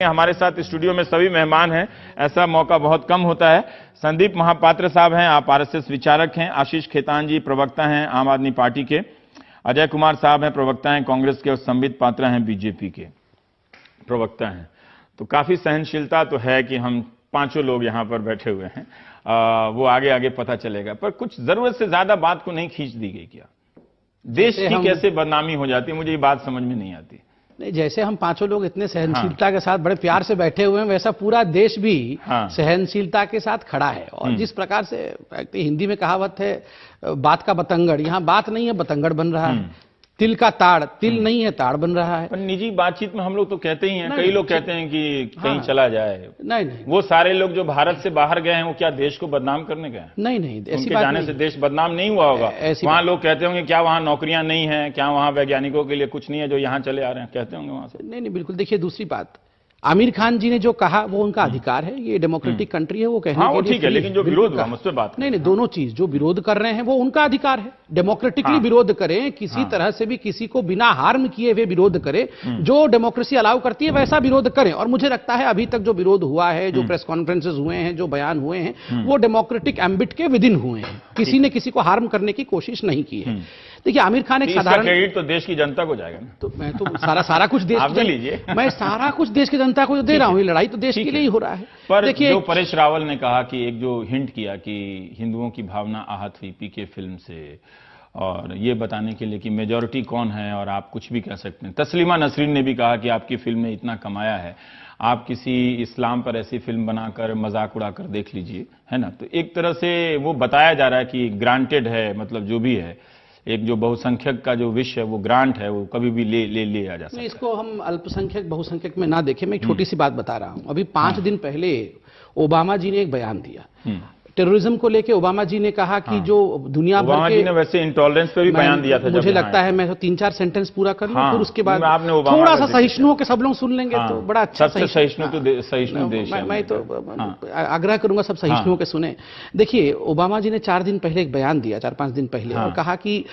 हमारे साथ स्टूडियो में सभी मेहमान हैं, ऐसा मौका बहुत कम होता है। संदीप महापात्र साहब हैं, आप आरएसएस विचारक हैं। आशीष खेतान जी प्रवक्ता हैं आम आदमी पार्टी के। अजय कुमार साहब हैं, प्रवक्ता हैं कांग्रेस के। और संबित पात्रा हैं, बीजेपी के प्रवक्ता हैं। तो काफी सहनशीलता तो है कि हम पांचों लोग यहां पर बैठे हुए हैं। वो आगे आगे पता चलेगा, पर कुछ जरूरत से ज्यादा बात को नहीं खींच दी गई क्या? देश की कैसे बदनामी हो जाती है, मुझे ये बात समझ में नहीं आती। नहीं, जैसे हम पांचों लोग इतने सहनशीलता के साथ बड़े प्यार से बैठे हुए हैं, वैसा पूरा देश भी सहनशीलता के साथ खड़ा है। और जिस प्रकार से हिंदी में कहावत है, बात का बतंगड़, यहाँ बात नहीं है, बतंगड़ बन रहा है। तिल का ताड़, तिल नहीं है, ताड़ बन रहा है। पर निजी बातचीत में हम लोग तो कहते ही हैं, कई लोग कहते हैं कि कहीं चला जाए। नहीं, वो सारे लोग जो भारत से बाहर गए हैं, वो क्या देश को बदनाम करने गए? नहीं, उनके जाने से देश बदनाम नहीं हुआ होगा। वहां लोग कहते होंगे क्या वहां नौकरियां नहीं है, क्या वहां वैज्ञानिकों के लिए कुछ नहीं है जो यहाँ चले आ रहे हैं, कहते होंगे वहां से। नहीं, बिल्कुल। देखिए, दूसरी बात, आमिर खान जी ने जो कहा वो उनका अधिकार है, ये डेमोक्रेटिक कंट्री है, वो कहने के लिए ठीक है। लेकिन जो विरोध हुआ, मुझसे बात नहीं, दोनों चीज, जो विरोध कर रहे हैं वो उनका अधिकार है, डेमोक्रेटिकली विरोध करें, किसी तरह से भी किसी को बिना हार्म किए हुए विरोध करें, जो डेमोक्रेसी अलाउ करती है वैसा विरोध करें। और मुझे लगता है अभी तक जो विरोध हुआ है, जो प्रेस कॉन्फ्रेंसेस हुए हैं, जो बयान हुए हैं, वो डेमोक्रेटिक एम्बिट के विदिन हुए हैं, किसी ने किसी को हार्म करने की कोशिश नहीं की है। देखिए, आमिर खान एक साधारण, क्रेडिट तो देश की जनता को जाएगा ना। तो मैं तो सारा कुछ देश आप लीजिए। मैं सारा कुछ देश की जनता को दे रहा हूं, लड़ाई तो देश के लिए ही हो रहा है। पर देखिए, जो परेश रावल ने कहा कि एक जो हिंट किया कि हिंदुओं की भावना आहत हुई पीके फिल्म से, और ये बताने के लिए कि मेजॉरिटी कौन है और आप कुछ भी कह सकते हैं। तस्लीमा नसरीन ने भी कहा कि आपकी फिल्म ने इतना कमाया है, आप किसी इस्लाम पर ऐसी फिल्म बनाकर मजाक उड़ाकर देख लीजिए, है ना। तो एक तरह से वो बताया जा रहा है कि ग्रांटेड है, मतलब जो भी है, एक जो बहुसंख्यक का जो विषय है, वो ग्रांट है, वो कभी भी ले आ जा सकता है। इसको हम अल्पसंख्यक बहुसंख्यक में ना देखें। मैं एक छोटी सी बात बता रहा हूं। अभी 5 दिन पहले ओबामा जी ने एक बयान दिया टेररिज्म को लेके। ओबामा जी ने कहा कि जो दुनिया भर के, ओबामा जी ने वैसे इंटॉलरेंस पे भी बयान दिया था। मुझे लगता है मैं तो 3-4 सेंटेंस पूरा कर लूं, फिर उसके बाद थोड़ा सा सहिष्णु के सब लोग सुन लेंगे तो बड़ा अच्छा। सहिष्णु देश है। मैं तो आग्रह करूंगा सब सहिष्णुओं के सुने। देखिए, ओबामा जी ने 4 दिन पहले एक बयान दिया, 4-5 दिन पहले, और कहा कि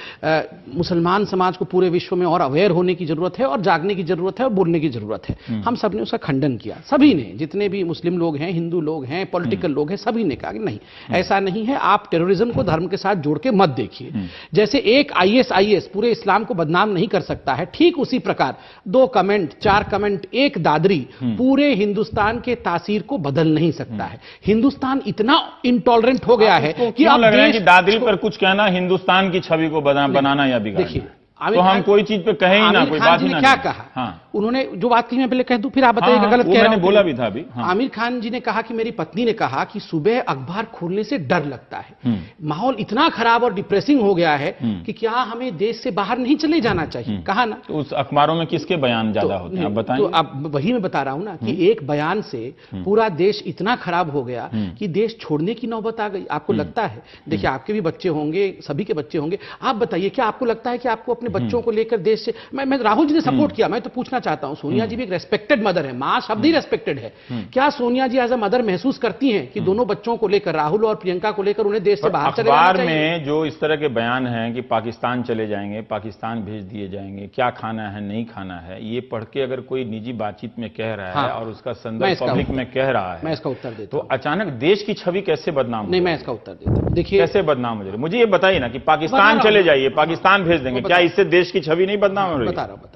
मुसलमान समाज को पूरे विश्व में और अवेयर होने की जरूरत है, और जागने की जरूरत है, और बोलने की जरूरत है। हम सब ने उसका खंडन किया, सभी ने, जितने भी मुस्लिम लोग हैं, हिंदू लोग हैं, पॉलिटिकल लोग हैं, सभी ने कहा कि नहीं, ऐसा नहीं है, आप टेररिज्म को धर्म के साथ जोड़ के मत देखिए। जैसे एक आईएसआईएस पूरे इस्लाम को बदनाम नहीं कर सकता है, ठीक उसी प्रकार 2 कमेंट, 4 कमेंट, एक दादरी पूरे हिंदुस्तान के तासीर को बदल नहीं सकता है। हिंदुस्तान इतना इंटॉलरेंट हो गया है कि अब दादरी पर कुछ कहना हिंदुस्तान की छवि को बनाना या बिगाड़ना। तो हम कोई चीज पे कहे ही ना, कोई बात ही ना। क्या कहा उन्होंने, जो बात कही मैं पहले कह दूं, फिर आप बताइएगा गलत कह रहा हूं। बोला भी था अभी। आमिर खान जी ने कहा कि मेरी पत्नी ने कहा कि सुबह अखबार खोलने से डर लगता है, माहौल इतना खराब और डिप्रेसिंग हो गया है कि क्या हमें देश से बाहर नहीं चले जाना चाहिए। कहा ना। तो उस अखबारों में किसके बयान ज्यादा होते हैं, आप बताएं। तो अब वही मैं बता रहा हूं ना कि एक बयान से पूरा देश इतना खराब हो गया कि देश छोड़ने की नौबत आ गई। आपको लगता है, देखिए आपके भी बच्चे होंगे, सभी के बच्चे होंगे, आप बताइए क्या आपको लगता है कि आपको अपने बच्चों को लेकर देश से, मैं राहुल जी ने सपोर्ट किया, मैं तो पूछना चाहता हूं, सोनिया जी भी एक रेस्पेक्टेड मदर है, मां शब्द ही रेस्पेक्टेड है, क्या सोनिया जी एज अ मदर महसूस करती हैं कि दोनों बच्चों को लेकर, राहुल और प्रियंका को लेकर, उन्हें देश से बाहर चले जाना चाहिए? अखबार में जो इस तरह के बयान हैं कि पाकिस्तान चले जाएंगे, पाकिस्तान भेज दिए जाएंगे, क्या खाना है नहीं खाना है, ये पढ़ के अगर कोई निजी बातचीत में कह रहा है और उसका संदर्भ पब्लिक में कह रहा है, मैं इसका उत्तर देता हूं। तो अचानक देश की छवि कैसे बदनाम? नहीं, मैं इसका उत्तर देता हूं। देखिए, कैसे बदनाम हो जाए, मुझे ये बताइए ना कि पाकिस्तान चले जाइए, पाकिस्तान भेज देंगे, क्या इससे देश की छवि नहीं बदनाम हो रही? बता रहा हूं।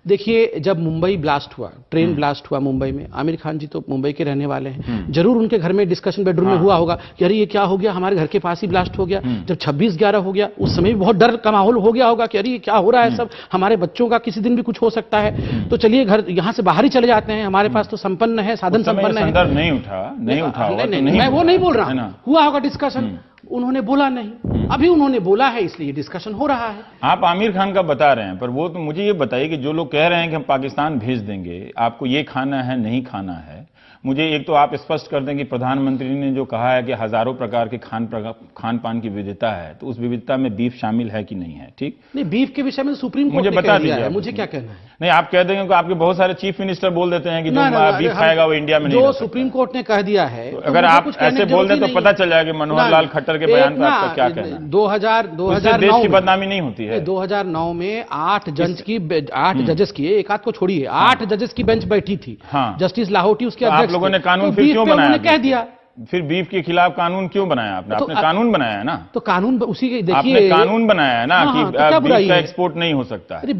देखिए, जब मुंबई ब्लास्ट हुआ, ट्रेन ब्लास्ट हुआ मुंबई में, आमिर खान जी तो मुंबई के रहने वाले हैं, जरूर उनके घर में डिस्कशन बेडरूम में हुआ होगा कि अरे ये क्या हो गया, हमारे घर के पास ही ब्लास्ट हो गया। जब 26/11 हो गया, उस समय भी बहुत डर का माहौल हो गया होगा कि अरे ये क्या हो रहा है, सब हमारे बच्चों का किसी दिन भी कुछ हो सकता है, तो चलिए घर यहाँ से बाहर ही चले जाते हैं, हमारे पास तो संपन्न है, साधन संपन्न है। नहीं उठा मैं वो नहीं बोल रहा, हुआ होगा डिस्कशन, उन्होंने बोला नहीं, अभी उन्होंने बोला है, इसलिए डिस्कशन हो रहा है। आप आमिर खान का बता रहे हैं, पर वो तो मुझे ये बताइए कि जो लोग कह रहे हैं कि हम पाकिस्तान भेज देंगे, आपको ये खाना है नहीं खाना है, मुझे एक तो आप स्पष्ट कर दें कि प्रधानमंत्री ने जो कहा है कि हजारों प्रकार के खान पान की विविधता है, तो उस विविधता में बीफ शामिल है कि नहीं है? ठीक नहीं, बीफ के विषय में सुप्रीम कोर्ट मुझे ने बता कह दिया दीजिए, है, मुझे क्या कहना है? नहीं, आप कह देंगे कि आपके बहुत सारे चीफ मिनिस्टर बोल देते हैं कि जो बीफ खाएगा वो इंडिया में नहीं रह सकता। जो सुप्रीम कोर्ट ने कह दिया है, अगर आप ऐसे बोल दें तो पता चल जाएगा कि मनोहर लाल खट्टर के बयान पर आपका क्या कहना है। 2009 देश की बदनामी नहीं होती है। 2009 में 8 जजेस की, एक आध को छोड़िए, 8 जजेस की बेंच बैठी थी। जस्टिस लाहौटी उसके अध्यक्ष। आप लोगों ने कानून फिर क्यों बनाया? कह दिया फिर बीफ के खिलाफ कानून क्यों बनाया आपने? आपने कानून बनाया है ना? तो कानून उसी के देखिए, आपने कानून बनाया है ना कि बीफ का एक्सपोर्ट नहीं हो सकता है। अरे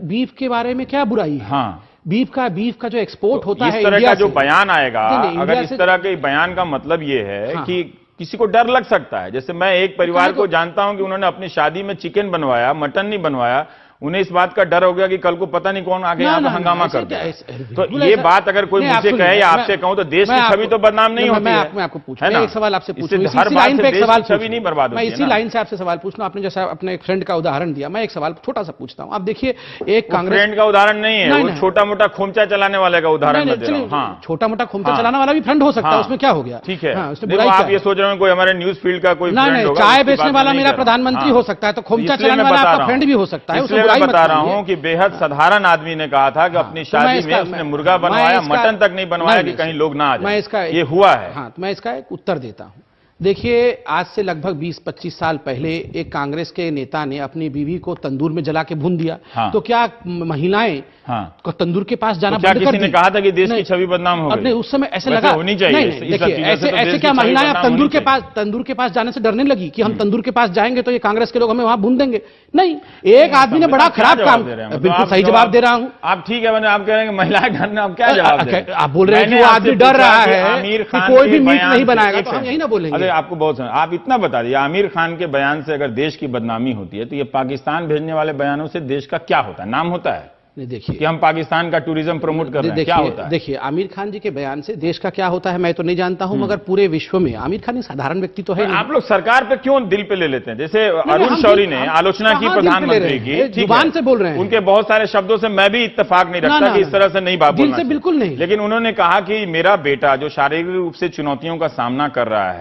बीफ के बारे में क्या बुराई है? हाँ, बीफ का जो एक्सपोर्ट होता है, इस तरह का जो बयान आएगा, अगर इस तरह के बयान का मतलब ये है कि किसी को डर लग सकता है। जैसे मैं एक परिवार को जानता हूं कि उन्होंने अपनी शादी में चिकन बनवाया, मटन नहीं बनवाया, उन्हें इस बात का डर हो गया कि कल को पता नहीं कौन आगे यहाँ पर हंगामा कर दे। तो ये बात अगर कोई मुझे कहे या आपसे कहूं तो देश की छवि तो बदनाम नहीं होती है। मैं आपको पूछूं, एक सवाल आपसे पूछूं, हर बात से देश की छवि नहीं बर्बाद होती है। मैं इसी लाइन से आपसे सवाल पूछना, आपने जैसा अपने एक फ्रेंड का उदाहरण दिया, मैं एक सवाल छोटा सा पूछता हूं। आप देखिए, एक कांग्रेस फ्रेंड का उदाहरण नहीं है, वो छोटा मोटा खोमचा चलाने वाले का उदाहरण। हाँ, छोटा मोटा खोमचा चलाने वाला भी फ्रेंड हो सकता है, उसमें क्या हो गया? ठीक है, आप ये सोच रहे हो कोई हमारे न्यूज फील्ड का कोई चाय बेचने वाला मेरा प्रधानमंत्री हो सकता है, तो खोमचा चलाने वाला आपका फ्रेंड भी हो सकता है। उसमें मैं बता रहा हूं कि बेहद साधारण आदमी ने कहा था कि अपनी शादी में उसने मुर्गा बनवाया, मटन तक नहीं बनवाया कि कहीं लोग ना आ जाए। ये हुआ है। हाँ, तो मैं इसका एक उत्तर देता हूं। देखिए, आज से लगभग 20-25 साल पहले एक कांग्रेस के नेता ने अपनी बीवी को तंदूर में जला के भून दिया। तो क्या महिलाएं को तंदूर के पास जाना बंद कर दी? किसी ने कहा था कि देश की छवि बदनाम हो गई? नहीं, उस समय ऐसे लगा होनी चाहिए। नहीं, देखिए, ऐसे क्या महिलाएं अब तंदूर के पास जाने से डरने लगी कि हम तंदूर के पास जाएंगे तो ये कांग्रेस के लोग हमें वहां भून देंगे? नहीं, एक आदमी ने बड़ा खराब काम, बिल्कुल सही जवाब दे रहा हूं। आप ठीक है, आप कह रहे हैं महिलाएं डरना, आप क्या जवाब दे रहे हैं? आप बोल रहे हैं कि वो आदमी डर रहा है कि कोई भी मीट नहीं बनाएगा, तो हम यही ना बोलेंगे। आपको बहुत आप इतना बता दिए, आमिर खान के बयान से अगर देश की बदनामी होती है तो ये पाकिस्तान भेजने वाले बयानों से देश का क्या होता है? नाम होता है? देखिए कि हम पाकिस्तान का टूरिज्म प्रमोट कर रहे हैं, क्या होता है? देखिए, आमिर खान जी के बयान से देश का क्या होता है मैं तो नहीं जानता हूं, मगर पूरे विश्व में आमिर खान एक साधारण व्यक्ति तो है। आप लोग सरकार पे क्यों दिल पे ले लेते हैं? जैसे अरुण शौरी ने आलोचना की प्रधानमंत्री की, जुबान से बोल रहे हैं, उनके बहुत सारे शब्दों से मैं भी इत्तेफाक नहीं रखता कि इस तरह से नहीं बात बोलना चाहिए, बिल्कुल नहीं। लेकिन उन्होंने कहा कि मेरा बेटा जो शारीरिक रूप से चुनौतियों का सामना कर रहा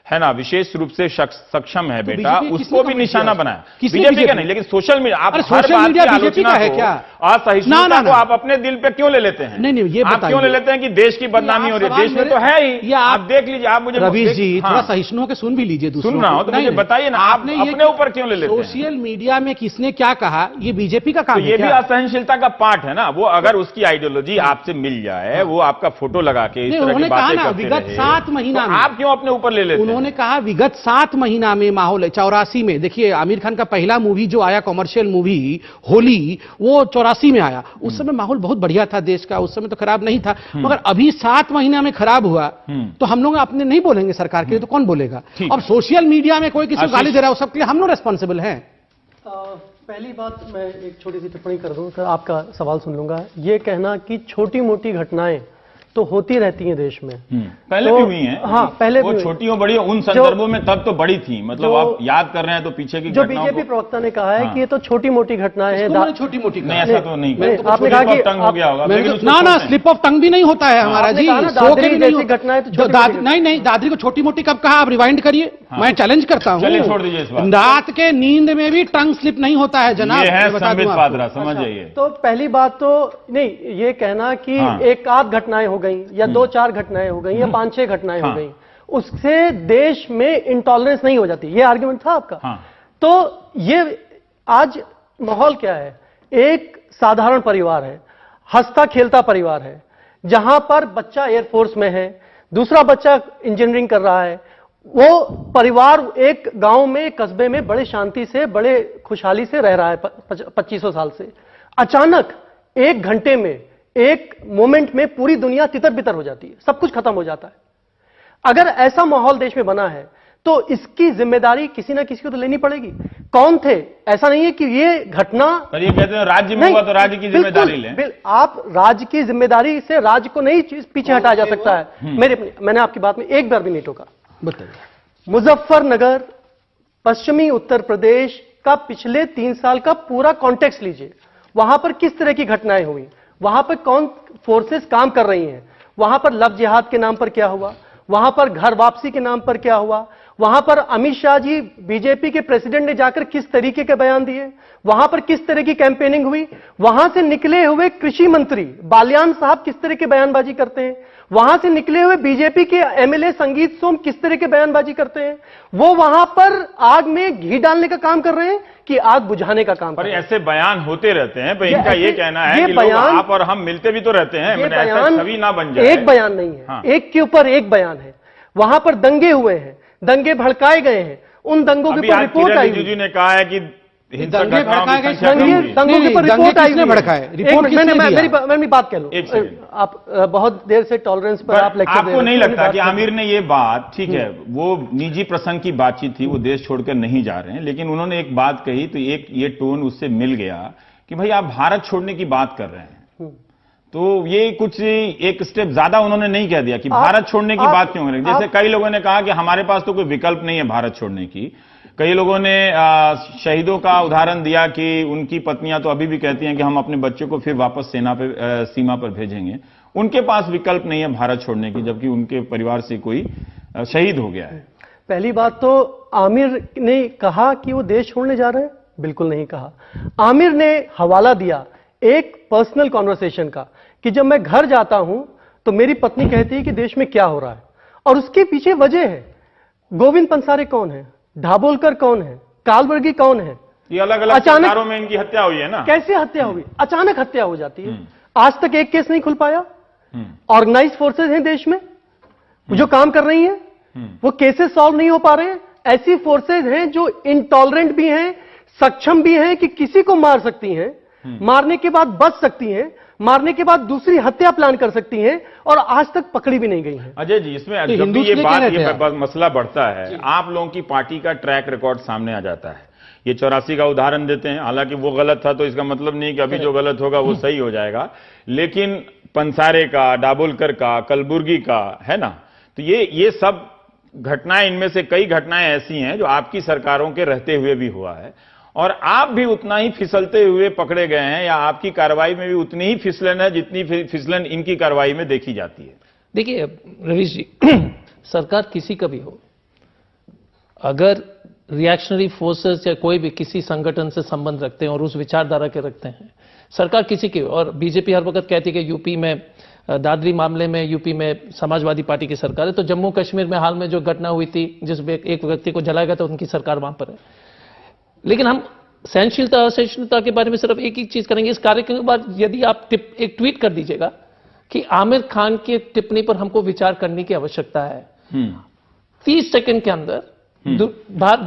है ना, विशेष रूप से सक्षम है बेटा, उसको भी निशाना बनाया। बीजेपी का नहीं, लेकिन सोशल मीडिया, आप हर बात की आलोचना है क्या? असहिष्णुता को आप अपने दिल पे क्यों ले लेते हैं? नहीं, ये आप क्यों ले लेते हैं कि देश की बदनामी हो रही है? देश में तो है ही, आप देख लीजिए। आप मुझे रवीश जी थोड़ा सहिष्णु होकर सुन भी लीजिए। सुन रहा हूं तो मुझे बताइए ना, आपने अपने ऊपर क्यों ले लेते हैं? सोशल मीडिया में किसने क्या कहा, ये बीजेपी का काम है? ये भी असहनशीलता का पार्ट है ना। वो अगर उसकी आइडियोलॉजी आपसे मिल जाए, वो आपका फोटो लगा के इस तरह की बातें करते रहे, विगत 7 महीना में आप क्यों अपने ऊपर ले लेते हैं? उन्होंने कहा विगत 7 महीना में माहौल 84 में, देखिए आमिर खान का पहला मूवी जो आया कॉमर्शियल मूवी होली, वो 84 में आया। उस समय माहौल बहुत बढ़िया था देश का, उस समय तो खराब नहीं था, मगर अभी 7 महीना में खराब हुआ तो हम लोग अपने नहीं बोलेंगे सरकार के लिए, तो कौन बोलेगा? अब सोशल मीडिया में कोई किसी को गाली दे रहा है, सबके लिए हम लोग रेस्पॉन्सिबल हैं। पहली बात, मैं एक छोटी सी टिप्पणी कर दूं, आपका सवाल सुन लूंगा। ये कहना कि छोटी मोटी घटनाएं तो होती रहती हैं देश में, पहले भी हुई हैं। हाँ, पहले वो छोटी हो बड़ी हो, उन संदर्भों में तब तो बड़ी थी। मतलब आप याद कर रहे हैं तो पीछे की जो बीजेपी प्रवक्ता ने कहा है कि ये तो छोटी मोटी घटनाएं हैं, छोटी मोटी नहीं, ऐसा तो नहीं। आपने कहा कि टंग हो गया होगा, ना स्लिप ऑफ टंग भी नहीं होता है हमारा जी। घटनाएं नहीं, दादरी को छोटी मोटी कब कहा? आप रिवाइंड करिए, मैं चैलेंज करता हूँ। छोड़ दीजिए इस बात। रात के नींद में भी टंग स्लिप नहीं होता है जनाब, समझ जाइए। तो पहली बात तो नहीं, ये कहना कि एक आध घटनाएं हो गई या 2-4 घटनाएं हो गई या 5-6 घटनाएं हो गई, उससे देश में इंटॉलरेंस नहीं हो जाती। ये आर्गुमेंट था आपका। तो ये आज माहौल क्या है? एक साधारण परिवार है, हंसता खेलता परिवार है, जहां पर बच्चा एयरफोर्स में है, दूसरा बच्चा इंजीनियरिंग कर रहा है। वो परिवार एक गांव में, कस्बे में बड़े शांति से, बड़े खुशहाली से रह रहा है 2500 साल से। अचानक 1 घंटे में, एक मोमेंट में पूरी दुनिया तितर बितर हो जाती है, सब कुछ खत्म हो जाता है। अगर ऐसा माहौल देश में बना है तो इसकी जिम्मेदारी किसी ना किसी को तो लेनी पड़ेगी। कौन थे? ऐसा नहीं है कि ये घटना, ये कहते हैं राज्य में हुआ तो राज्य की जिम्मेदारी लें। आप राज्य की जिम्मेदारी से राज्य को नहीं पीछे हटाया जा सकता है। मैंने आपकी बात में एक बार भी नहीं टोका। बताइए। मुजफ्फरनगर, पश्चिमी उत्तर प्रदेश का पिछले 3 साल का पूरा कॉन्टेक्स्ट लीजिए। वहां पर किस तरह की घटनाएं हुई, वहां पर कौन फोर्सेस काम कर रही हैं, वहां पर लव जिहाद के नाम पर क्या हुआ, वहां पर घर वापसी के नाम पर क्या हुआ, वहां पर अमित शाह जी बीजेपी के प्रेसिडेंट ने जाकर किस तरीके के बयान दिए, वहां पर किस तरह की कैंपेनिंग हुई, वहां से निकले हुए कृषि मंत्री बालियान साहब किस तरह की बयानबाजी करते हैं, वहां से निकले हुए बीजेपी के एमएलए संगीत सोम किस तरह के बयानबाजी करते हैं। वो वहां पर आग में घी डालने का काम कर रहे हैं कि आग बुझाने का काम कर पर रहे हैं। ऐसे बयान होते रहते हैं, पर इनका ये कहना है कि लोग आप और हम मिलते भी तो रहते हैं, ये ऐसा बयान छवि ना बन जाए। एक बयान नहीं है, हाँ। एक के ऊपर एक बयान है। वहां पर दंगे हुए हैं, दंगे भड़काए गए हैं, उन दंगों के ऊपर रिपोर्ट आई। रिजिजू ने कहा है कि हिंसक दंगे घटनाओं भड़काए की गए, संख्या कम हुई। दंगों के ऊपर रिपोर्ट आई। किसने भड़काए? रिपोर्ट मैंने किसने दिया? मेरी बात कह लो। एक सेकंड। आप बहुत देर से टॉलरेंस पर आप लेक्चर दे रहे आपको हैं। नहीं मेरी लगता बात कि कर लो। आमिर ने ये बात, ठीक है वो निजी प्रसंग की बातचीत थी, वो देश छोड़कर नहीं जा रहे हैं, लेकिन उन्होंने एक बात कही तो एक ये टोन उससे मिल गया कि भाई आप भारत छोड़ने की बात कर रहे हैं, तो ये कुछ एक स्टेप ज्यादा उन्होंने नहीं कह दिया कि भारत छोड़ने की बात क्यों करें। जैसे कई लोगों ने कहा कि हमारे पास तो कोई विकल्प नहीं है भारत छोड़ने की। कई लोगों ने शहीदों का उदाहरण दिया कि उनकी पत्नियां तो अभी भी कहती हैं कि हम अपने बच्चों को फिर वापस सेना पे सीमा पर भेजेंगे, उनके पास विकल्प नहीं है भारत छोड़ने की, जबकि उनके परिवार से कोई शहीद हो गया है। पहली बात तो आमिर ने कहा कि वो देश छोड़ने जा रहे हैं, बिल्कुल नहीं कहा। आमिर ने हवाला दिया एक पर्सनल कॉन्वर्सेशन का कि जब मैं घर जाता हूं तो मेरी पत्नी कहती है कि देश में क्या हो रहा है, और उसके पीछे वजह है। गोविंद पंसारे कौन है, ढाबोलकर कौन है, कालवर्गी कौन है, ये अलग अलग सरकारों में इनकी हत्या हुई है ना। कैसे हत्या हुई, अचानक हत्या हो जाती है। आज तक एक केस नहीं खुल पाया। ऑर्गेनाइज फोर्सेज हैं देश में जो काम कर रही हैं, वो केसेस सॉल्व नहीं हो पा रहे हैं। ऐसी फोर्सेज हैं जो इंटॉलरेंट भी हैं, सक्षम भी हैं कि किसी को मार सकती हैं, मारने के बाद बच सकती हैं, मारने के बाद दूसरी हत्या प्लान कर सकती हैं, और आज तक पकड़ी भी नहीं गई हैं। अजय जी, इसमें जब भी ये बात ये मसला बढ़ता है, आप लोगों की पार्टी का ट्रैक रिकॉर्ड सामने आ जाता है। ये 84 का उदाहरण देते हैं, हालांकि वो गलत था तो इसका मतलब नहीं कि अभी जो गलत होगा वो सही हो जाएगा, लेकिन पंसारे का, दाभोलकर का, कलबुर्गी का, है ना, तो ये सब घटनाएं, इनमें से कई घटनाएं ऐसी हैं जो आपकी सरकारों के रहते हुए भी हुआ है, और आप भी उतना ही फिसलते हुए पकड़े गए हैं, या आपकी कार्रवाई में भी उतनी ही फिसलन है जितनी फिसलन इनकी कार्रवाई में देखी जाती है। देखिए रवीश जी, सरकार किसी का भी हो, अगर रिएक्शनरी फोर्सेस या कोई भी किसी संगठन से संबंध रखते हैं और उस विचारधारा के रखते हैं, सरकार किसी की, और बीजेपी हर वक्त कहती है कि यूपी में दादरी मामले में यूपी में समाजवादी पार्टी की सरकार है, तो जम्मू कश्मीर में हाल में जो घटना हुई थी जिसमें एक व्यक्ति को जलाया गया था, उनकी सरकार वहां पर है। लेकिन हम सहनशीलता असहिष्णुता के बारे में सिर्फ एक ही चीज करेंगे, इस कार्यक्रम के बाद यदि आप एक ट्वीट कर दीजिएगा कि आमिर खान की टिप्पणी पर हमको विचार करने की आवश्यकता है, 30 सेकंड के अंदर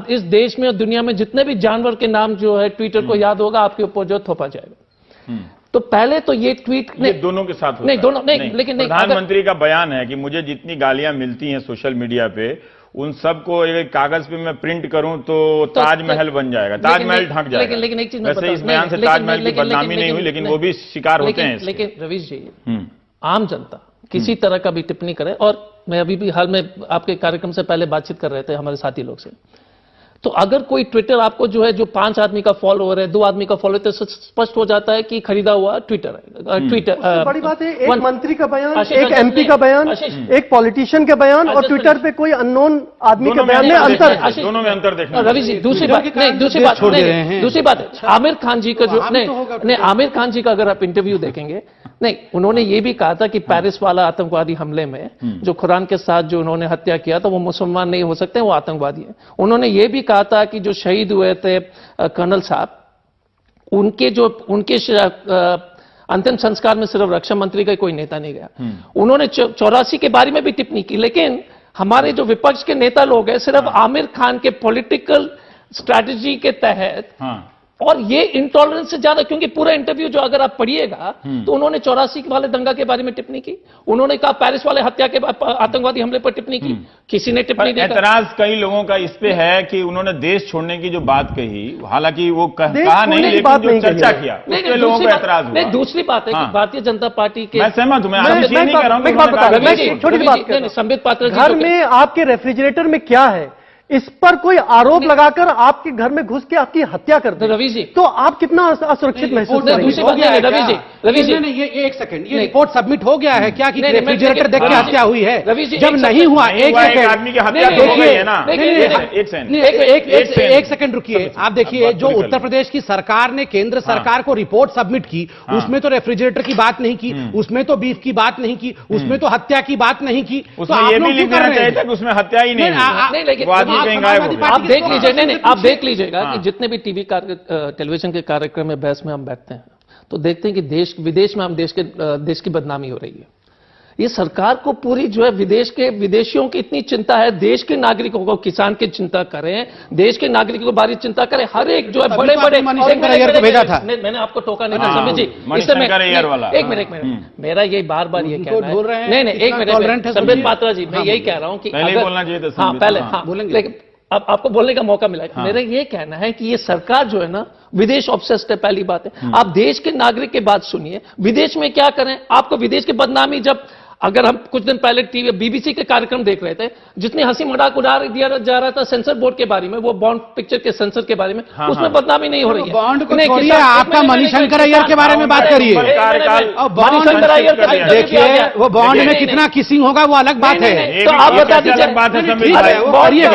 इस देश में और दुनिया में जितने भी जानवर के नाम जो है ट्विटर को याद होगा, आपके ऊपर जो थोपा जाएगा। तो पहले तो ये ट्वीट ये दोनों के साथ होता नहीं, दोनों नहीं, नहीं, लेकिन प्रधानमंत्री का बयान है कि मुझे जितनी गालियां मिलती हैं सोशल मीडिया पे, उन सबको एक कागज पे मैं प्रिंट करूं तो ताजमहल बन जाएगा, ताजमहल ढक जाएगा। लेकिन एक चीज वैसे इस बयान से ताजमहल की बदनामी नहीं हुई, लेकिन वो भी शिकार होते हैं। लेकिन रवीश जी, आम जनता किसी तरह का भी टिप्पणी करे, और मैं अभी भी हाल में आपके कार्यक्रम से पहले बातचीट कर रहे थे हमारे साथी लोग से, तो अगर कोई ट्विटर आपको जो है जो 5 आदमी का फॉलोअर है, 2 आदमी का फॉलोअर, तो स्पष्ट हो जाता है कि खरीदा हुआ ट्विटर है। ट्विटर बड़ी बात है, एक मंत्री का बयान, एक एमपी का बयान, एक पॉलिटिशियन का बयान, और ट्विटर पे कोई अननोन आदमी के बयान में अंतर है। दोनों में अंतर देखना। रवि जी, दूसरी बात है आमिर खान जी का जो नहीं, आमिर खान जी का अगर आप इंटरव्यू देखेंगे, नहीं, उन्होंने ये भी कहा था कि पेरिस वाला आतंकवादी हमले में जो कुरान के साथ जो उन्होंने हत्या किया था, वो मुसलमान नहीं हो सकते, वो आतंकवादी है। उन्होंने ये भी कहा था कि जो शहीद हुए थे कर्नल साहब, उनके अंतिम संस्कार में सिर्फ रक्षा मंत्री का कोई नेता नहीं गया। उन्होंने 84 के बारे में भी टिप्पणी की, लेकिन हमारे जो विपक्ष के नेता लोग हैं सिर्फ आमिर खान के पॉलिटिकल स्ट्रैटेजी के तहत, और ये इंटॉलरेंस से ज्यादा, क्योंकि पूरा इंटरव्यू जो अगर आप पढ़िएगा तो उन्होंने 84 वाले दंगा के बारे में टिप्पणी की, उन्होंने कहा पेरिस वाले हत्या के आतंकवादी हमले पर टिप्पणी की, किसी ने टिप्पणी नहीं। एतराज कई लोगों का इस पे है कि उन्होंने देश छोड़ने की जो बात कही, हालांकि वो कहा नहीं, लेकिन जो चर्चा किया उस पे लोगों को एतराज हुआ। नहीं, दूसरी बात है कि भारतीय जनता पार्टी के, मैं सहमत हूं, मैं ये नहीं कह रहा हूं, छोटी बात, संबित पात्र, घर में आपके रेफ्रिजरेटर में क्या है इस पर कोई आरोप लगाकर आपके घर में घुस के आपकी हत्या कर दे रवि जी, तो आप कितना असुरक्षित महसूस करेंगे? दूसरी बात नहीं, रवि जी, नहीं, ये एक सेकंड, ये रिपोर्ट सबमिट हो गया है क्या कि रेफ्रिजरेटर देख के हत्या हुई है? रवि जी, जब नहीं हुआ, एक आदमी की हत्या हो गई है ना, एक सेकंड रुकिए। आप देखिए, जो उत्तर प्रदेश की सरकार ने केंद्र सरकार को रिपोर्ट सबमिट की, उसमें तो रेफ्रिजरेटर की बात नहीं की, उसमें तो बीफ की बात नहीं की, उसमें तो हत्या की बात नहीं की। उसमें ये भी लिखना चाहिए था कि उसमें हत्या ही नहीं हुई। आप देख लीजिए, नहीं, आप देख लीजिएगा कि जितने भी टीवी टेलीविजन के कार्यक्रम में बहस में हम बैठते हैं तो देखते हैं कि देश विदेश में हम देश की बदनामी हो रही है। ये सरकार को पूरी जो है विदेशियों की इतनी चिंता है, देश के नागरिकों को, किसान की चिंता करें, देश के नागरिकों को बारी चिंता करें, हर एक जो है बड़े बड़े को भेजा था। मैंने आपको टोका नहीं था समीर जी, एक मिनट, मेरा ये बार बार ये कहना है, नहीं एक मिनट संबित पात्रा जी, मैं यही कह रहा हूं कि पहले बोलेंगे, लेकिन अब आपको बोलने का मौका मिला। मेरा ये कहना है कि ये सरकार जो है ना विदेश ऑब्सेस्ड है। पहली बात है, आप देश के नागरिक की बात सुनिए, विदेश में क्या करें। आपको विदेश की बदनामी, जब अगर हम कुछ दिन पहले टीवी बीबीसी के कार्यक्रम देख रहे थे, जितनी हंसी मजाक उड़ा दिया जा रहा था सेंसर बोर्ड के बारे में, वो बॉन्ड पिक्चर के सेंसर के बारे में, उसमें बदनामी नहीं हो रही है। बॉन्ड को छोड़िए, आपका मणिशंकर अय्यर के बारे में बात करिए। मणिशंकर अय्यर देखिए, वो बॉन्ड में कितना किसिंग होगा वो अलग बात है, तो आप बता दीजिए।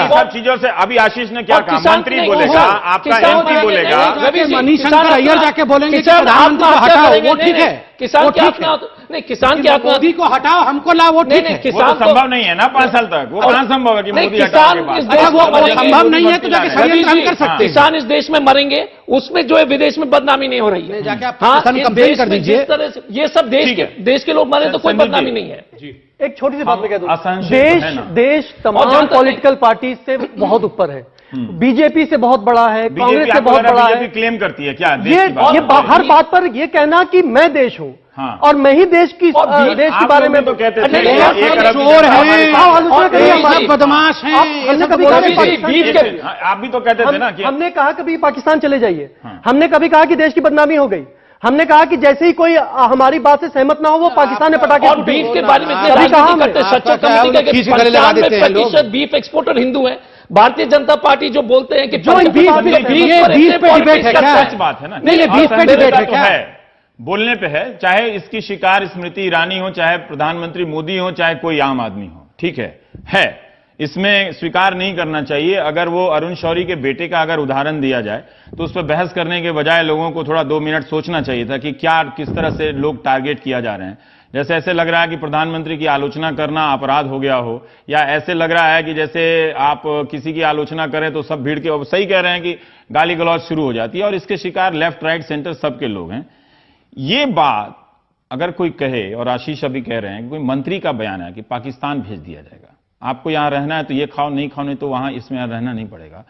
सब चीजों से अभी आशीष ने क्या कहा, मंत्री बोलेगा, आपका एमपी बोलेगा, मणिशंकर अय्यर जाके बोलेंगे प्रधानमंत्री को हटाओ, वो ठीक है। किसान की आत्मा नहीं, किसान की आत्मा, मोदी को हटाओ, हमको ला, वो ठीक है। किसान संभव नहीं है ना 5 साल तक, वो कहां संभव है कि मोदी किसान वो संभव नहीं है तो जाके षड्यंत्र हम कर सकते हैं। किसान इस देश में मरेंगे, उसमें जो है विदेश में बदनामी नहीं हो रही है। जाके आप कंप्लेन कर दीजिए। ये सब देश के लोग मरे तो कोई बदनामी नहीं है। एक छोटी सी बात मैं कह दूं, देश तमाम पॉलिटिकल पार्टी से बहुत ऊपर है, बीजेपी से बहुत बड़ा है, कांग्रेस से बहुत बड़ा है। क्लेम करती है क्या ये हर बात पर ये कहना कि मैं देश हूं और मैं ही देश की बारे में तो कहते थे चोर हैं, बदमाश हैं, आप भी तो कहते थे ना कि हमने कहा कभी पाकिस्तान चले जाइए, हमने कभी कहा कि देश की बदनामी हो गई, हमने कहा कि जैसे ही कोई हमारी बात से सहमत ना हो वो पाकिस्तान ने पटाखे और बीफ के बारे में प्रतिशत बीफ एक्सपोर्टर हिंदू है। भारतीय जनता पार्टी जो बोलते हैं कि बीफ पे डिबेट है क्या? सच बात है ना, नहीं बीफ पे डिबेट है क्या? बोलने पे है, चाहे इसकी शिकार स्मृति ईरानी हो, चाहे प्रधानमंत्री मोदी हो, चाहे कोई आम आदमी हो, ठीक है इसमें स्वीकार नहीं करना चाहिए। अगर वो अरुण शौरी के बेटे का अगर उदाहरण दिया जाए तो उस पर बहस करने के बजाय लोगों को थोड़ा 2 मिनट सोचना चाहिए था कि क्या किस तरह से लोग टारगेट किया जा रहे हैं। जैसे ऐसे लग रहा है कि प्रधानमंत्री की आलोचना करना अपराध हो गया हो, या ऐसे लग रहा है कि जैसे आप किसी की आलोचना करें तो सब भीड़ के, सही कह रहे हैं कि गाली गलौज शुरू हो जाती है, और इसके शिकार लेफ्ट राइट सेंटर सबके लोग हैं। ये बात अगर कोई कहे, और आशीष अभी कह रहे हैं कि कोई मंत्री का बयान है कि पाकिस्तान भेज दिया जाएगा, आपको यहां रहना है तो ये खाओ, नहीं खाओ नहीं तो वहां इसमें रहना नहीं पड़ेगा,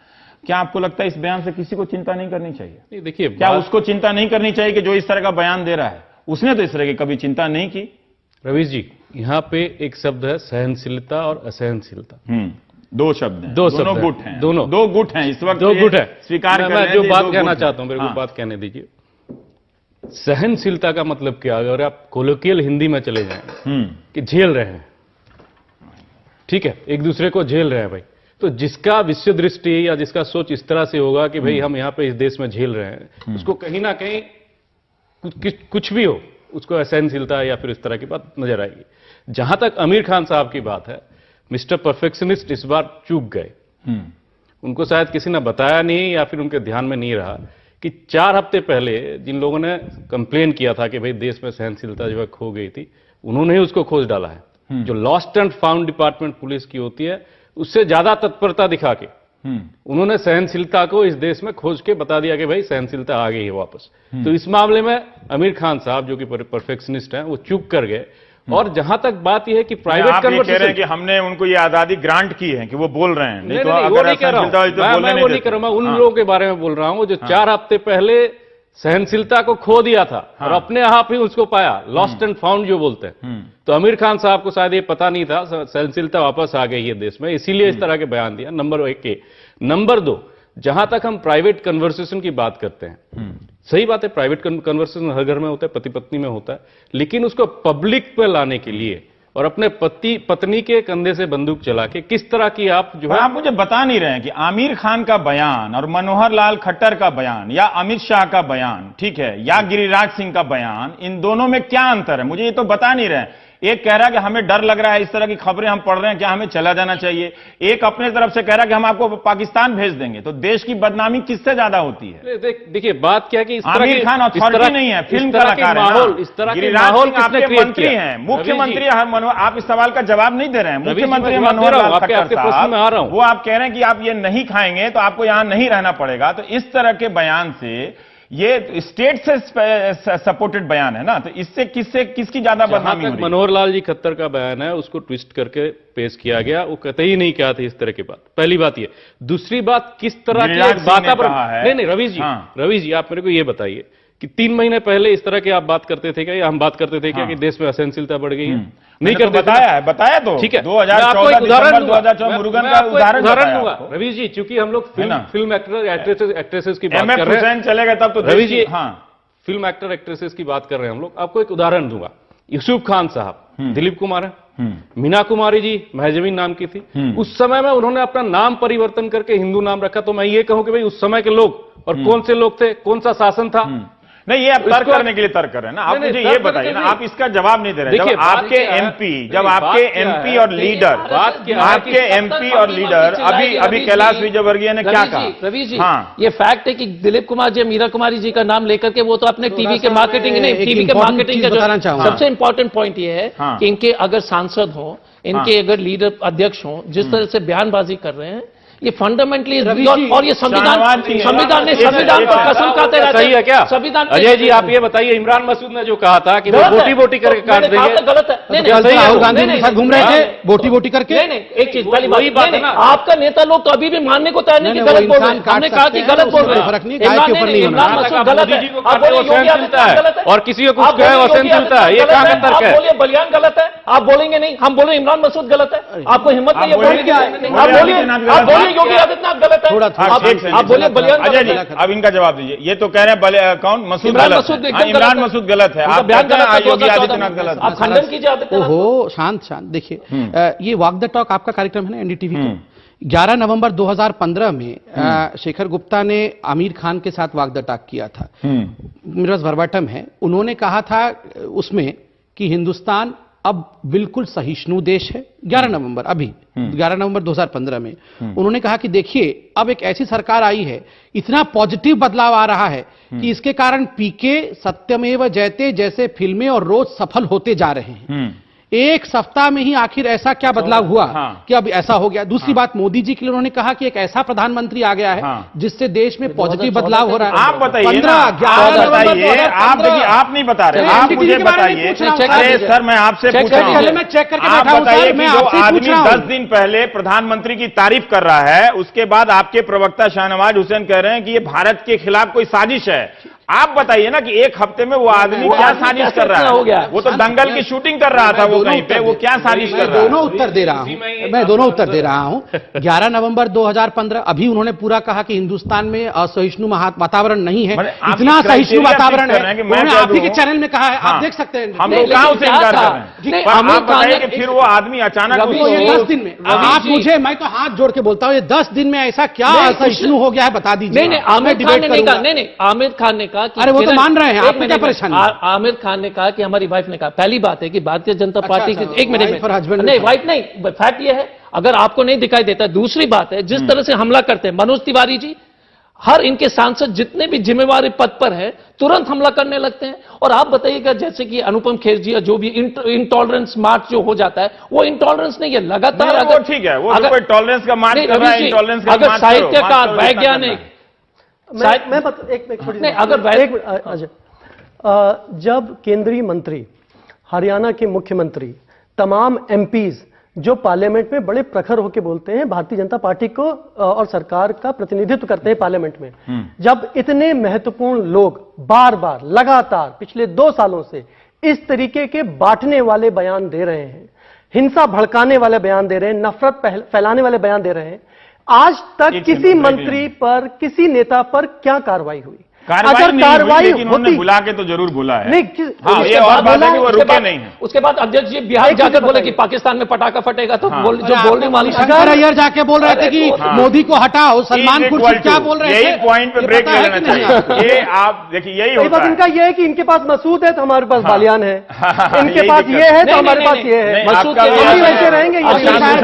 क्या आपको लगता है इस बयान से किसी को चिंता नहीं करनी चाहिए? देखिए, क्या उसको चिंता नहीं करनी चाहिए कि जो इस तरह का बयान दे रहा है, उसने तो इस तरह की कभी चिंता नहीं की? रवीश जी, यहां पे एक शब्द है सहनशीलता और असहनशीलता। 2 शब्द हैं, दोनों गुट हैं, दोनों 2 गुट हैं इस वक्त, 2 गुट है। स्वीकार मैं जो बात कहना चाहता हूं, मेरे को बात कहने दीजिए। सहनशीलता का मतलब क्या है? अगर आप कोलोकियल हिंदी में चले जाएं कि झेल रहे हैं, ठीक है, एक दूसरे को झेल रहे हैं भाई, तो जिसका विश्व दृष्टि या जिसका सोच इस तरह से होगा कि भाई हम यहां पे इस देश में झेल रहे हैं, उसको कहीं ना कहीं कुछ भी हो, उसको असहनशीलता या फिर इस तरह की बात नजर आएगी। जहां तक आमिर खान साहब की बात है, मिस्टर परफेक्शनिस्ट इस बार चूक गए। उनको शायद किसी ने बताया नहीं या फिर उनके ध्यान में नहीं रहा कि 4 हफ्ते पहले जिन लोगों ने कंप्लेन किया था कि भाई देश में सहनशीलता जो है खो गई थी, उन्होंने ही उसको खोज डाला है। जो lost and found department police की होती है, उससे ज्यादा तत्परता दिखा के उन्होंने सहनशीलता को इस देश में खोज के बता दिया कि भाई सहनशीलता आ गई है वापस। तो इस मामले में आमिर खान साहब जो कि परफेक्शनिस्ट हैं, वो चूक कर गए। और जहां तक बात यह है कि प्राइवेट कन्वर्सेशन, कह रहे हैं कि हमने उनको ये आजादी ग्रांट की है कि वो बोल रहे हैं, नहीं तो वो नहीं कह रहा हूं, मैं वो नहीं कर रहा हूं, उन लोगों के बारे में बोल रहा हूं जो 4 हफ्ते पहले सहनशीलता को खो दिया था और अपने आप ही उसको पाया, लॉस्ट एंड फाउंड जो बोलते हैं। तो आमिर खान साहब को शायद ये पता नहीं था सहनशीलता वापस आ गई है देश में, इसीलिए इस तरह के बयान दिया। नंबर 1। नंबर 2, जहां तक हम प्राइवेट कन्वर्सेशन की बात करते हैं, सही बात है, प्राइवेट कन्वर्सेशन हर घर में होता है, पति पत्नी में होता है, लेकिन उसको पब्लिक पे लाने के लिए और अपने पत्नी के कंधे से बंदूक चला के किस तरह की आप जो है। आप मुझे बता नहीं रहे हैं कि आमिर खान का बयान और मनोहर लाल खट्टर का बयान या अमित शाह का बयान, ठीक है, या गिरिराज सिंह का बयान, इन दोनों में क्या अंतर है? मुझे ये तो बता नहीं रहे हैं। एक कह रहा है कि हमें डर लग रहा है, इस तरह की खबरें हम पढ़ रहे हैं, क्या हमें चला जाना चाहिए? एक अपने तरफ से कह रहा है कि हम आपको पाकिस्तान भेज देंगे। तो देश की बदनामी किससे ज्यादा होती है? देखिए बात क्या है कि आमिर खान अथॉरिटी नहीं है, फिल्म कलाकार है। इस तरह के गिरिराज माहौल सिंह आपके मंत्री हैं, मुख्यमंत्री। आप इस सवाल का जवाब नहीं दे रहे हैं। मुख्यमंत्री मनोहर लाल खट्टर साहब, वो आप कह रहे हैं कि आप ये नहीं खाएंगे तो आपको यहां नहीं रहना पड़ेगा। तो इस तरह के बयान से, ये स्टेट से सपोर्टेड बयान है ना, तो इससे किसकी ज्यादा बदनामी हो रही है? मनोहर लाल जी खट्टर का बयान है, उसको ट्विस्ट करके पेश किया गया। वो कहते ही नहीं क्या थे इस तरह की बात। पहली बात ये। दूसरी बात, किस तरह की वातावरण। नहीं रवि जी आप मेरे को ये बताइए कि 3 महीने पहले इस तरह की आप बात करते थे क्या, या हम बात करते थे क्या कि देश में असहनशीलता बढ़ गई है? नहीं करते। बताया तो ठीक है। 2014 मुरुगन का उदाहरण दूंगा रवि जी, चूंकि हम लोग फिल्म एक्टर एक्ट्रेसेस की बात कर रहे हैं, चलेगा तब तो रवि जी, हाँ, फिल्म एक्टर एक्ट्रेसेस की बात कर रहे हैं हम लोग। आपको एक उदाहरण दूंगा। यूसुफ खान साहब, दिलीप कुमार है, मीना कुमारी जी महजबीन नाम की थी। उस समय में उन्होंने अपना नाम परिवर्तन करके हिंदू नाम रखा। तो मैं ये कहूं कि भाई उस समय के लोग और कौन से लोग थे, कौन सा शासन था? नहीं, ये आप तर्क करने के लिए तर्क कर रहे हैं ना। आप मुझे ये बताइए ना, आप इसका जवाब नहीं दे रहे। जब आपके एमपी और लीडर, आपके एमपी और लीडर, अभी कैलाश विजयवर्गीय ने क्या कहा? रवि जी, ये फैक्ट है कि दिलीप कुमार जी, मीरा कुमारी जी का नाम लेकर के वो तो अपने टीवी के मार्केटिंग, नहीं टीवी के मार्केटिंग का जो सबसे इंपॉर्टेंट पॉइंट ये है कि इनके अगर सांसद हो, इनके अगर लीडर अध्यक्ष हो, जिस तरह से बयानबाजी कर रहे हैं, ये फंडामेंटली और ये संविधान पर कसम खाते रहते हैं। सही है क्या संविधान? अजय जी आप ये बताइए, इमरान मसूद ने जो कहा था कि वो बोटी करके काट देंगे, गलत है। राहुल गांधी के साथ घूम रहे थे बोटी करके। नहीं, एक चीज वही बात है ना, आपका नेता लोग तो अभी भी मानने को तैयार नहीं कि गलत बोल रहे हैं। हमने कहा कि गलत बोल रहे हैं। इमरान मसूद गलत है, आप बोलिए योगी आदित्यनाथ गलत है, और किसी को कुछ कहे वसंत चलता है, ये क्या तर्क है? आप बोलिए बलियान गलत है, आप बोलेंगे नहीं, हम बोले इमरान मसूद गलत है, आपको हिम्मत नहीं है बोलने की? आप बोलिए योगी आदित्यनाथ गलत है, आप बोलिए बलियान अजय जी, अब इनका जवाब दीजिए। ये तो कह रहे हैं कौन? मसूद गलत है, इमरान मसूद गलत है, आप कहते हैं योगी आदित्यनाथ गलत है। आप खंडन कीजिए आदित्यनाथ। ओहो, शांत। देखिए, ये वॉक द टॉक आपका कार्यक्रम है ना एनडीटीवी का। 11 नवंबर 2015 में शेखर गुप्ता ने आमिर खान के साथ वॉक द टॉक किया था। मेरा वर्बाटम है, उन्होंने कहा था उसमें कि हिंदुस्तान अब बिल्कुल सहिष्णु देश है। 11 नवंबर 2015 में उन्होंने कहा कि देखिए, अब एक ऐसी सरकार आई है, इतना पॉजिटिव बदलाव आ रहा है कि इसके कारण पीके, सत्यमेव जयते जैसे फिल्में और रोज सफल होते जा रहे हैं। एक सप्ताह में ही आखिर ऐसा क्या बदलाव हुआ कि अब ऐसा हो गया। दूसरी बात, मोदी जी के लिए उन्होंने कहा कि एक ऐसा प्रधानमंत्री आ गया है जिससे देश में पॉजिटिव बदलाव हो रहा है। आप बताइए, 15-11 बताइए। आप देखिए, आप नहीं बता रहे, आप मुझे बताइए। अरे सर, मैं आपसे पूछ रहा हूं, मैं चेक करके आप बताइए कि जो आदमी 10 10 दिन पहले प्रधानमंत्री की तारीफ कर रहा है, उसके बाद आपके प्रवक्ता शाहनवाज हुसैन कह रहे हैं कि ये भारत के खिलाफ कोई साजिश है। आप बताइए ना कि एक हफ्ते में वो आदमी क्या साजिश कर रहा है? वो तो दंगल की शूटिंग कर रहा था वो कहीं पे, वो क्या साजिश कर रहा है? दोनों उत्तर दे रहा हूं मैं, दोनों उत्तर दे रहा हूं। 11 नवंबर 2015, अभी उन्होंने पूरा कहा कि हिंदुस्तान में असहिष्णु वातावरण नहीं है, इतना सहिष्णु वातावरण है। उन्होंने आप ही के चैनल में कहा है, आप देख सकते हैं। हम लोग कहां उसे इनकार कर रहे हैं? आप बताइए कि फिर वो आदमी अचानक 10 दिन में, आप मुझे, मैं तो हाथ जोड़ के बोलता हूं, ये 10 दिन में ऐसा क्या असहिष्णु हो गया है, बता दीजिए। नहीं, आमिर खान ने कहा, नहीं, आमिर खान ने कहा कि अरे वो तो मान रहे हैं, आपको क्या परेशानी? आमिर खान ने कहा कि हमारी वाइफ ने कहा। पहली बात है कि भारतीय जनता पार्टी की, एक मिनट नहीं, वाइफ नहीं, फैक्ट ये है, अगर आपको नहीं दिखाई देता। दूसरी बात है, जिस तरह से हमला करते हैं मनोज तिवारी जी, हर इनके सांसद जितने भी जिम्मेवारी पद पर है, तुरंत हमला करने लगते हैं। और आप बताइएगा, जैसे कि अनुपम खेर जी, जो भी इंटॉलरेंस मार्च जो हो जाता है, वो इंटॉलरेंस नहीं है, लगातार। अगर ठीक है, वो कोई टॉलरेंस का मार्च कर रहा है, इंटॉलरेंस का अगर साहित्यकार, वैज्ञानिक, जब केंद्रीय मंत्री, हरियाणा के मुख्यमंत्री, तमाम एमपीज जो पार्लियामेंट में बड़े प्रखर होकर बोलते हैं, भारतीय जनता पार्टी को और सरकार का प्रतिनिधित्व करते हैं पार्लियामेंट में, जब इतने महत्वपूर्ण लोग बार बार लगातार पिछले 2 सालों से इस तरीके के बांटने वाले बयान दे रहे हैं, हिंसा भड़काने वाले बयान दे रहे हैं, नफरत फैलाने वाले बयान दे रहे हैं, आज तक किसी मंत्री पर, किसी नेता पर क्या कार्रवाई हुई? कार्रवाई होती बुला के तो जरूर बोला है। नहीं, हाँ, ये और बात है कि वो रुके नहीं है। उसके बाद अध्यक्ष जी बिहार जाकर बोले कि पाकिस्तान में पटाखा फटेगा, तो जो बोलने वाली शंकर अय्यर जाके बोल रहे थे कि मोदी को हटाओ, सलमान खुर्शीद क्या बोल रहे थे, यही पॉइंट पे ब्रेक ले लेना चाहिए। ये आप देखिए, यही होता है। इनका ये है कि इनके पास मसूद है तो हमारे पास बालियान है, इनके पास ये है तो हमारे पास ये है, मसूद वैसे रहेंगे।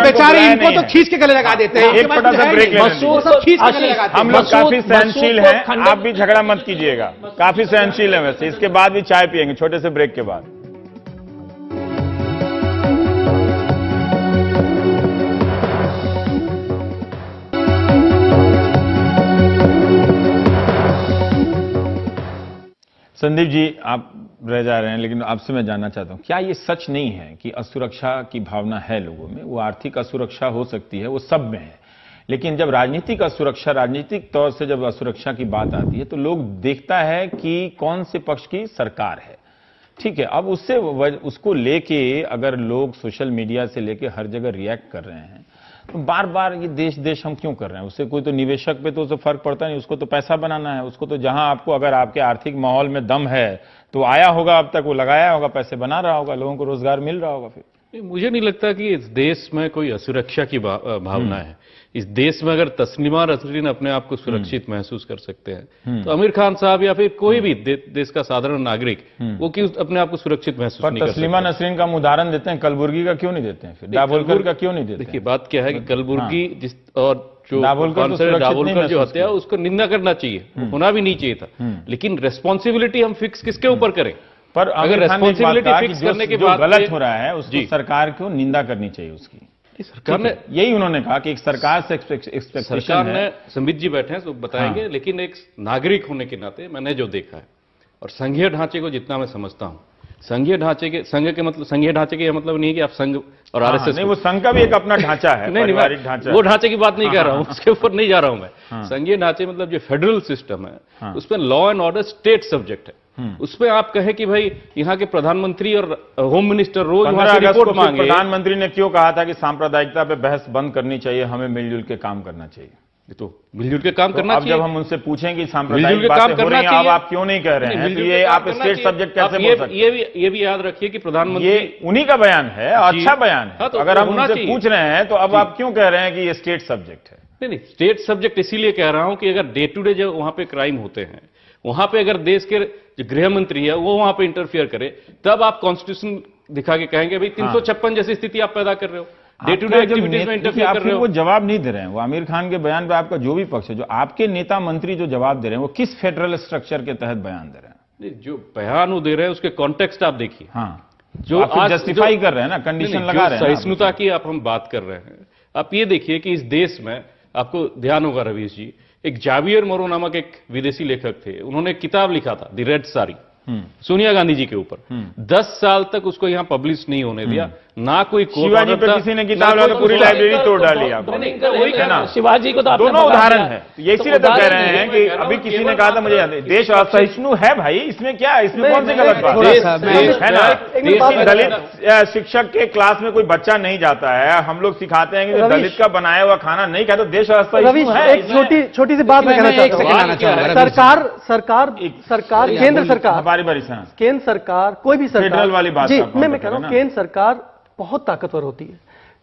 बेचारे इनको तो खींच के गले लगा देते हैं। एक छोटा सा ब्रेक ले हम लोग काफी सहनशील हैं, आप भी झगड़ा मत कीजिएगा, काफी सहनशील है वैसे। इसके बाद भी चाय पियेंगे छोटे से ब्रेक के बाद। संदीप जी, आप रह जा रहे हैं, लेकिन आपसे मैं जानना चाहता हूं, क्या ये सच नहीं है कि असुरक्षा की भावना है लोगों में? वो आर्थिक असुरक्षा हो सकती है, वो सब में है, लेकिन जब राजनीतिक असुरक्षा, राजनीतिक तौर से जब असुरक्षा की बात आती है तो लोग देखता है कि कौन से पक्ष की सरकार है। ठीक है, अब उसको लेके अगर लोग सोशल मीडिया से लेके हर जगह रिएक्ट कर रहे हैं तो बार बार ये देश हम क्यों कर रहे हैं? उससे कोई तो निवेशक पे तो उसे फर्क पड़ता नहीं, उसको तो पैसा बनाना है, उसको तो जहां आपको अगर आपके आर्थिक माहौल में दम है तो आया होगा, अब तक वो लगाया होगा, पैसे बना रहा होगा, लोगों को रोजगार मिल रहा होगा। फिर मुझे नहीं लगता कि इस देश में कोई असुरक्षा की भावना है। इस देश में अगर तस्लीमा नसरीन अपने आप को सुरक्षित महसूस कर सकते हैं तो आमिर खान साहब या फिर कोई भी देश का साधारण नागरिक वो क्यों अपने आप को सुरक्षित महसूस नहीं कर सकता? तस्लीमा नसरीन का हम उदाहरण देते हैं, कलबुर्गी का क्यों नहीं देते हैं? फिर दाभोलकर का क्यों नहीं देते? देखिए, बात क्या है कि कलबुर्गी और जो दाभोलकर जो हत्या है उसको निंदा करना चाहिए, होना भी नहीं चाहिए था, लेकिन रेस्पॉन्सिबिलिटी हम फिक्स किसके ऊपर करें? पर अगर रेस्पॉन्सिबिलिटी फिक्स करने के बाद गलत हो रहा है उसको सरकार को निंदा करनी चाहिए उसकी। सरकार ने यही उन्होंने कहा कि एक सरकार से सरकार ने, संबित जी बैठे हैं तो बताएंगे, लेकिन एक नागरिक होने के नाते मैंने जो देखा है और संघीय ढांचे को जितना मैं समझता हूं, संघीय ढांचे के मतलब नहीं है कि आप संघ और आरएसएस, नहीं, वो संघ का भी एक अपना ढांचा है, पारिवारिक ढांचा, वो ढांचे की बात नहीं कर रहा हूं, उसके ऊपर नहीं जा रहा हूं मैं। संघीय ढांचे मतलब जो फेडरल सिस्टम है उसमें law and order state subject है। उसमें आप कहें कि भाई यहाँ के प्रधानमंत्री और होम मिनिस्टर रोज वहां से रिपोर्ट मांगे। प्रधानमंत्री ने क्यों कहा था कि सांप्रदायिकता पे बहस बंद करनी चाहिए, हमें मिलजुल के काम करना चाहिए? तो मिलजुल के काम करना चाहिए। अब जब हम उनसे पूछें कि सांप्रदायिक बातें हो रही हैं, अब आप क्यों नहीं कह रहे हैं, तो ये आप स्टेट सब्जेक्ट कैसे बोल सकते हैं? ये भी याद रखिए कि प्रधानमंत्री, ये उन्हीं का बयान है, अच्छा बयान है। अगर हम उनसे पूछ रहे हैं तो अब आप क्यों कह रहे हैं कि ये स्टेट सब्जेक्ट है? नहीं, स्टेट सब्जेक्ट इसीलिए कह रहा हूं कि अगर डे टू डे जो वहां पे क्राइम होते हैं, वहां पे अगर देश के जो गृह मंत्री है वो वहां पे इंटरफियर करे, तब आप कॉन्स्टिट्यूशन दिखा के कहेंगे भाई 356 जैसी स्थिति आप पैदा कर रहे हो, डे टू डे एक्टिविटीज में इंटरफियर कर रहे हो। वो जवाब नहीं दे रहे हैं। वो आमिर खान के बयान पे आपका जो भी पक्ष है, जो आपके नेता मंत्री जो जवाब दे रहे हैं, वो किस फेडरल स्ट्रक्चर के तहत बयान दे रहे हैं? जो बयान वो दे रहे हैं उसके कॉन्टेक्स्ट आप देखिए। हाँ, जो आप जस्टिफाई कर रहे हैं ना, कंडीशन लगा रहे हैं। सहिष्णुता की आप हम बात कर रहे हैं, आप ये देखिए कि इस देश में आपको ध्यान होगा रवीश जी, एक जावियर मोरो नामक एक विदेशी लेखक थे, उन्होंने एक किताब लिखा था द रेड साड़ी, सोनिया गांधी जी के ऊपर। 10 साल तक उसको यहां पब्लिश नहीं होने दिया, ना कोई शिवाजी पे किसी ने किताब लगा तो पूरी लाइब्रेरी तोड़ डाली। आप वही है ना, शिवाजी को तो दोनों उदाहरण है। ये इसीलिए तो कह रहे हैं कि अभी किसी ने कहा था, मुझे याद है, देश असहिष्णु है भाई, इसमें क्या है, इसमें कौन सी गलत बात है ना? देशी दलित शिक्षक के क्लास में कोई बच्चा नहीं जाता है, हम लोग सिखाते हैं कि दलित का बनाया हुआ खाना नहीं खाए तो देश असहिष्णु है। एक छोटी सी बात मैं कहना चाहता हूं। सरकार केंद्र सरकार, केंद्र सरकार, कोई भी सरकार, फेडरल वाली बात जी मैं कह रहा हूं, केंद्र सरकार बहुत ताकतवर होती है।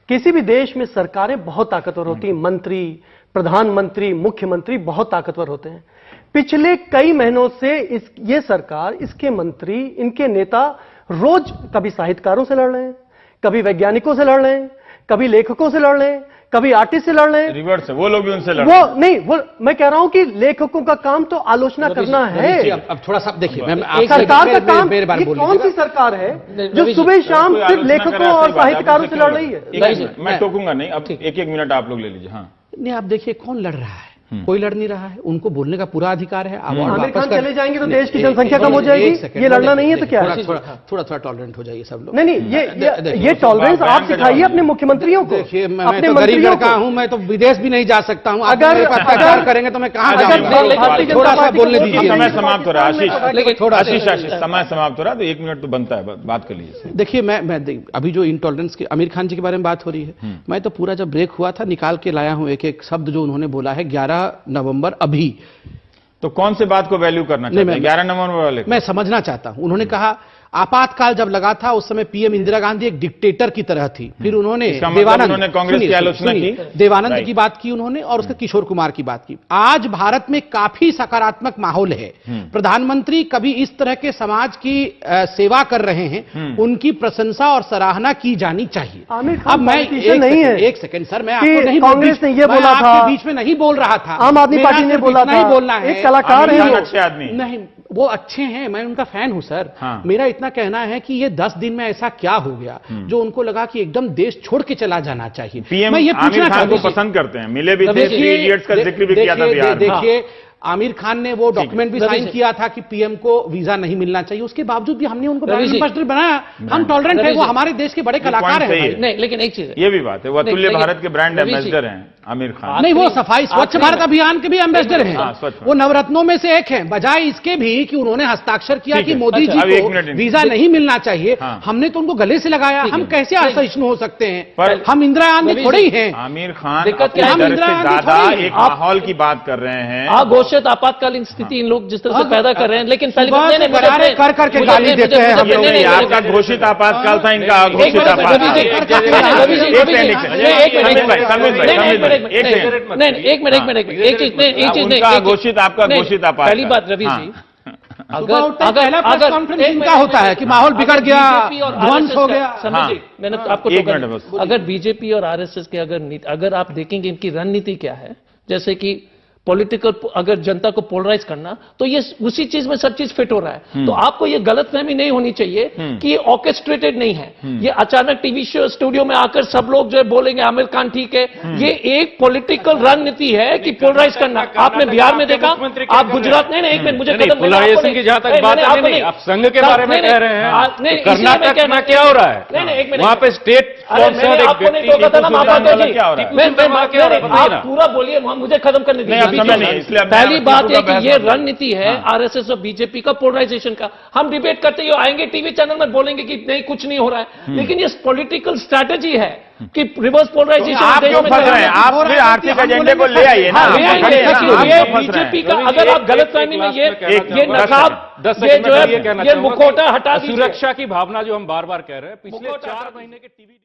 किसी भी देश में सरकारें बहुत ताकतवर होती हैं, मंत्री, प्रधानमंत्री, मुख्यमंत्री बहुत ताकतवर होते हैं। पिछले कई महीनों से ये सरकार, इसके मंत्री, इनके नेता रोज कभी साहित्यकारों से लड़ रहे हैं, कभी वैज्ञानिकों से लड़ रहे हैं, कभी लेखकों से लड़ रहे हैं, कभी आर्टिस्ट से लड़ रहे हैं। रिवर्स है, वो लोग भी उनसे लड़ रहे हैं। वो नहीं, वो मैं कह रहा हूं कि लेखकों का काम तो आलोचना करना है। अब थोड़ा सा देखिए, सरकार का काम, ये कौन सी सरकार है जो सुबह शाम सिर्फ लेखकों और साहित्यकारों से लड़ रही है? मैं टोकूंगा नहीं, अब एक मिनट आप लोग ले लीजिए। हाँ, नहीं, आप देखिए कौन लड़ रहा है, कोई लड़ नहीं रहा है, उनको बोलने का पूरा अधिकार है। आमिर खान चले जाएंगे तो देश की जनसंख्या कम हो जाएगी। ये लड़ना नहीं है तो क्या है? थोड़ा टॉलरेंट हो जाइए सब लोग। नहीं, ये टॉलरेंस आप सिखाइए अपने मुख्यमंत्रियों को। देखिए, मैं तो गरीब लड़का हूं, मैं तो विदेश भी नहीं जा सकता हूं। अगर अत्याचार करेंगे तो मैं कहां जाऊंगा? थोड़ा सा बोलने दीजिए। समय समाप्त हो रहा है आशीष, समय समाप्त हो रहा है, तो 1 मिनट तो बनता है, बात कर लीजिए। देखिए, मैं अभी जो इंटॉलरेंस के आमिर खान जी के बारे में बात हो रही है, मैं तो पूरा जब ब्रेक हुआ था निकाल के लाया हूं एक एक शब्द जो उन्होंने बोला है 11 नवंबर अभी। तो कौन से बात को वैल्यू करना चाहते हैं? 11 नवंबर वाले? मैं समझना चाहता हूं। उन्होंने कहा आपातकाल जब लगा था उस समय पीएम इंदिरा गांधी एक डिक्टेटर की तरह थी। फिर उन्होंने उन्होंने कांग्रेस की आलोचना की, देवानंद की बात की उन्होंने, और उसके किशोर कुमार की बात की। आज भारत में काफी सकारात्मक माहौल है। प्रधानमंत्री कभी इस तरह के समाज की सेवा कर रहे हैं, उनकी प्रशंसा और सराहना की जानी चाहिए। अब मैं एक सेकंड सर, मैं आपको नहीं, कांग्रेस ने ये बोला था, बीच में नहीं बोल रहा था, आम आदमी पार्टी ने बोला था, बोलना है, एक कलाकार है, अच्छे आदमी नहीं वो अच्छे हैं, मैं उनका फैन हूं सर। मेरा इतना कहना है कि ये 10 दिन में ऐसा क्या हो गया जो उनको लगा कि एकदम देश छोड़ के चला जाना चाहिए। पीएम मैं ये पूछना चाहता हूं, पसंद करते हैं, मिले भी थे, थ्री इडियट्स का जिक्र भी किया था बिहार में। देखिए आमिर खान ने वो डॉक्यूमेंट भी साइन किया था कि पीएम को वीजा नहीं मिलना चाहिए, उसके बावजूद भी हमने उनको ब्रांड एम्बेसडर बनाया। हम टॉलरेंट है, वो हमारे देश के बड़े कलाकार हैं। नहीं, लेकिन एक चीज है, ये भी बात है, वो अतुल्य भारत के ब्रांड एम्बेसडर हैं आमिर खान। नहीं, वो सफाई स्वच्छ भारत अभियान के भी एम्बेसडर हैं, वो नवरत्नों में से एक हैं। बजाय इसके भी कि उन्होंने हस्ताक्षर किया कि मोदी जी को वीजा नहीं मिलना चाहिए, हमने तो उनको गले से लगाया। हम कैसे असहिष्णु हो सकते हैं? पर हम इंदिरा गांधी थोड़े ही हैं। आमिर खान ज्यादा एक माहौल की बात कर रहे हैं। अघोषित आपातकालीन स्थिति इन लोग जिस तरह से पैदा कर रहे हैं, लेकिन पहले कर करके गाली देते हैं। आपका घोषित आपातकाल था, इनका अघोषित आपातकाल। घोषित आपका घोषित आपातकाल। पहली बात रवि जी, पहला प्रेस कॉन्फ्रेंस इनका होता है कि माहौल बिगड़ गया, ध्वंस हो गया। समझिए, मैंने आपको अगर बीजेपी और आरएसएस के अगर आप देखेंगे इनकी रणनीति क्या है, जैसे कि पॉलिटिकल, अगर जनता को पोलराइज करना, तो ये उसी चीज में सब चीज फिट हो रहा है। तो आपको ये गलतफहमी नहीं होनी चाहिए कि ये ऑर्केस्ट्रेटेड नहीं है। ये अचानक टीवी शो स्टूडियो में आकर सब लोग जो है बोलेंगे आमिर खान ठीक है, ये एक पॉलिटिकल रणनीति है कि पोलराइज करना। आपने बिहार में देखा, आप गुजरात, नहीं एक मिनट, मुझे पोलराइजेशन की जहां तक बात है, आप संघ के बारे में कह रहे हैं, कर्नाटक में क्या हो रहा है? नहीं, एक मिनट, वहां पे स्टेट आपको नहीं टोका था ना महापात्रा जी, आप पूरा बोलिए, मुझे खत्म करने दीजिए। पहली बात है कि ये रणनीति है आरएसएस और बीजेपी का पोलराइजेशन का। हम डिबेट करते ही आएंगे टीवी चैनल में, बोलेंगे कि नहीं कुछ नहीं हो रहा है, लेकिन ये पॉलिटिकल स्ट्रैटेजी है कि रिवर्स पोलराइजेशन। आप क्यों फंस रहे हैं? आप फिर आर्थिक एजेंडे को ले आइए ना। बीजेपी का अगर आप गलतफहमी में ये नकाब, ये जो है ये मुखौटा हटा, सुरक्षा की भावना जो हम बार बार कह रहे हैं, पिछले 4 महीने के टीवी